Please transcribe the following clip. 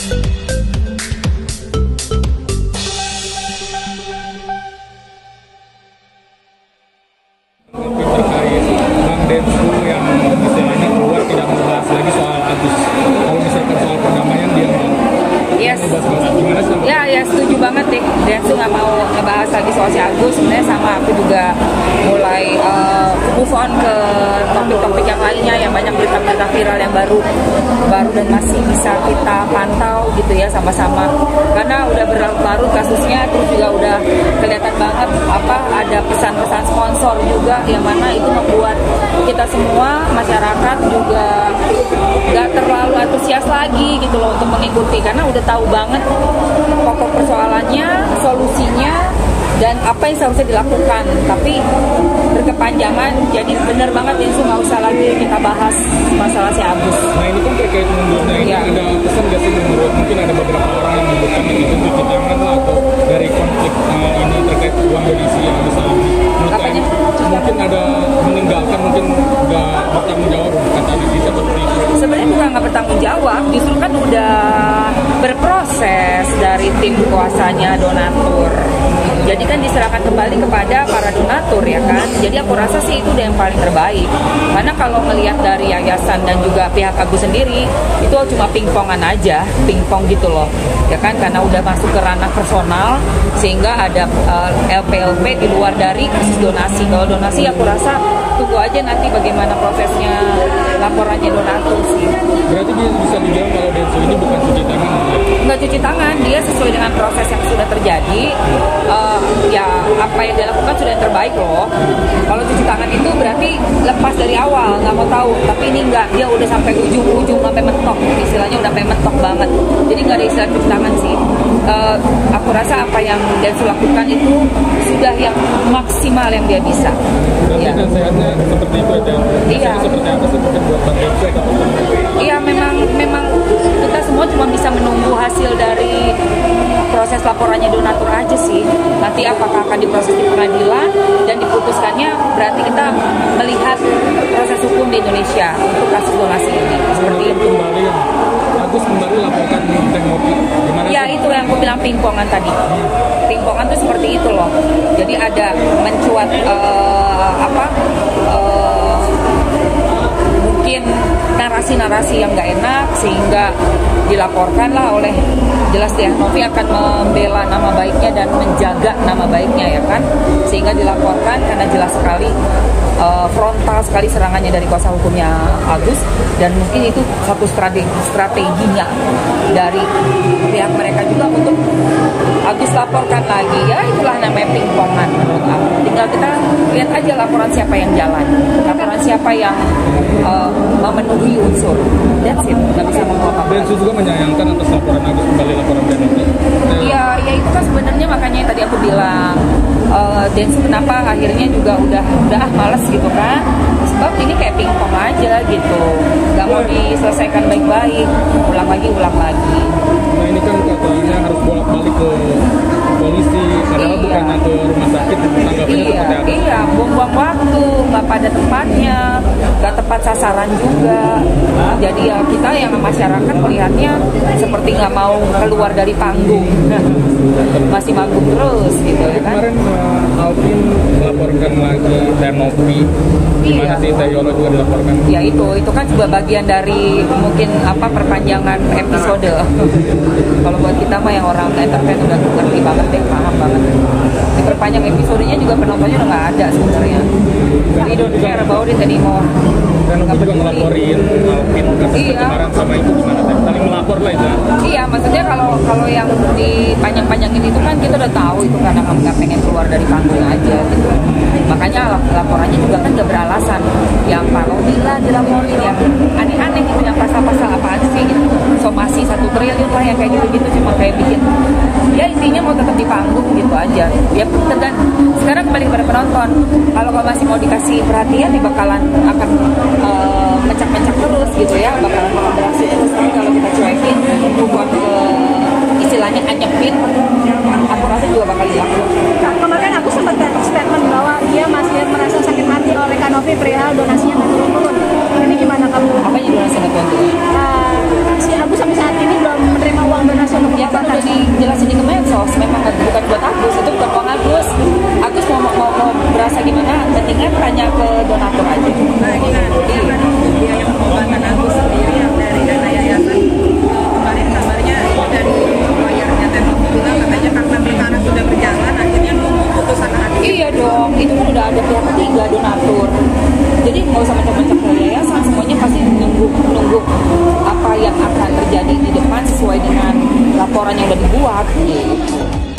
Terkait Bang Densu yang istilahnya keluar tidak membahas lagi soal Agus. Kalau misalkan soal perdamaian dia mau Yes. membahas gimana sih? Ya setuju banget deh. Densu nggak mau ngebahas lagi soal si Agus. Sebenarnya sama aku juga mulai move on ke topik-topik yang lainnya yang banyak berita-berita viral yang baru dan masih bisa kita pantau gitu ya sama-sama. Karena udah berlarut-larut kasusnya, terus juga udah kelihatan banget ada pesan-pesan sponsor juga yang mana itu membuat kita semua masyarakat juga nggak terlalu antusias lagi gitu loh untuk mengikuti, karena udah tahu banget pokok persoalannya, solusinya, dan apa yang seharusnya dilakukan. Tapi berkepanjangan, jadi bener banget Densu nggak usah lagi kita bahas masalah si Agus. Nah ini kan terkait mundurnya ini ada pesan nggak sih menurut, mungkin ada beberapa orang yang menyebutkan itu cuci tangan lah atau dari konflik ini terkait uang donasi yang besar ini. Apanya? Mungkin ada meninggalkan, mungkin nggak bertanggung jawab kata di seperti itu. Sebenarnya bukan nggak bertanggung jawab, justru kan udah berproses dari tim kuasanya donatur. Jadi kan diserahkan kembali kepada para donatur ya kan. Jadi aku rasa sih itu udah yang paling terbaik. Karena kalau melihat dari yayasan dan juga pihak Agus sendiri, itu cuma pingpongan aja, pingpong gitu loh. Ya kan, karena udah masuk ke ranah personal sehingga ada LP-LP di luar dari kasus donasi. Kalau donasi aku rasa tunggu aja nanti bagaimana prosesnya laporannya donatur sih. Berarti bisa dibilang kalau Densu ini bukan cuci tangan? Nggak cuci tangan, dia sesuai dengan proses yang sudah terjadi. Ya apa yang dia lakukan sudah yang terbaik loh. Kalau cuci tangan itu berarti lepas dari awal, nggak mau tahu. Tapi ini nggak, dia udah sampai ujung sampai mentok, istilahnya udah sampai mentok banget. Jadi nggak ada istilah cuci tangan sih. Aku rasa apa yang Densu lakukan itu sudah yang maksimal yang dia bisa. Berarti Ya. sehatnya seperti itu aja. Iya. Seperti apa sih mungkin buat Bang Densu atau Iya, memang kita semua cuma bisa menunggu hasil dari proses laporannya donatur aja sih. Nanti apakah akan diproses di pengadilan dan diputuskannya, berarti kita melihat proses hukum di Indonesia untuk kasus donasi ini. Seperti itu. Kembali Agus kembali laporkan Teknopi. Gimana Ya sih? itu yang aku bilang pingpongan tadi. Pingpongan tuh seperti itu loh. Jadi ada mencuat mungkin narasi-narasi yang nggak enak sehingga dilaporkan lah oleh, jelas dia Novi akan membela nama baiknya dan menjaga nama baiknya ya kan, sehingga dilaporkan karena jelas sekali frontal sekali serangannya dari kuasa hukumnya Agus, dan mungkin itu satu strateginya dari pihak mereka juga untuk Agus laporkan lagi. Ya itulah namanya pingpongan menurut aku. Tinggal kita lihat aja laporan siapa yang jalan, laporan siapa yang memenuhi unsur. That's it, nggak bisa ngomong apa-apa. Densu juga menyayangkan atas laporan Agus kembali laporan Teknopi. Iya, ya itu kan sebenarnya makanya yang tadi aku bilang Densu kenapa akhirnya juga udah malas gitu kan, sebab ini kayak pingpong aja gitu, nggak mau diselesaikan baik-baik, ulang lagi. Nah ini kan katanya harus bolak-balik ke polisi, padahal bukannya ke rumah sakit. Tanggapannya seperti apa? Iya, buang-buang waktu, nggak pada tempatnya, nggak tepat sasaran juga. Jadi ya kita yang masyarakat melihatnya seperti nggak mau keluar dari panggung, masih manggung terus gitu ya kan. Kemarin Alvin melaporkan lagi Teknopi. Gimana sih Tayolo juga dilaporkan? Ya itu kan juga bagian dari mungkin perpanjangan episode. Kalau buat kita mah yang orang entertain udah ngerti banget deh, paham banget. Diperpanjang episodenya juga penontonnya udah nggak ada sebenarnya. We don't care about it anymore. Dan aku juga ngelaporin Alvin kasus kemarin sama itu gimana? Saling melapor lah itu. Iya, maksudnya kalau yang dipanjang-panjangin itu kan kita udah tahu itu karena kamu nggak pengen keluar dari panggung aja gitu. Makanya laporannya juga kan nggak beralasan. Yang parodi lah dilaporin ya aneh-aneh gitu, yang pasal-pasal apaan sih gitu. Somasi 1 triliun lah yang kayak gitu-gitu, cuma kayak bikin. Ya intinya mau tetap di panggung gitu aja. Ya sekarang kembali kepada penonton. Kalau masih mau dikasih perhatian, ya bakalan akan mencak-mencak terus gitu ya, bakalan beraksi terus. Tapi kalau kita cuekin, buat istilahnya anyepin, aku rasa juga bakal hilang. Kemarin aku sempat dapat statement bahwa dia masih merasa sakit hati oleh Kak Novi perihal donasinya nggak turun-turun. Ini gimana kamu? Apa yang donasi nggak turun? Si Agus sampai saat ini belum menerima uang laporan yang udah dibuat gitu.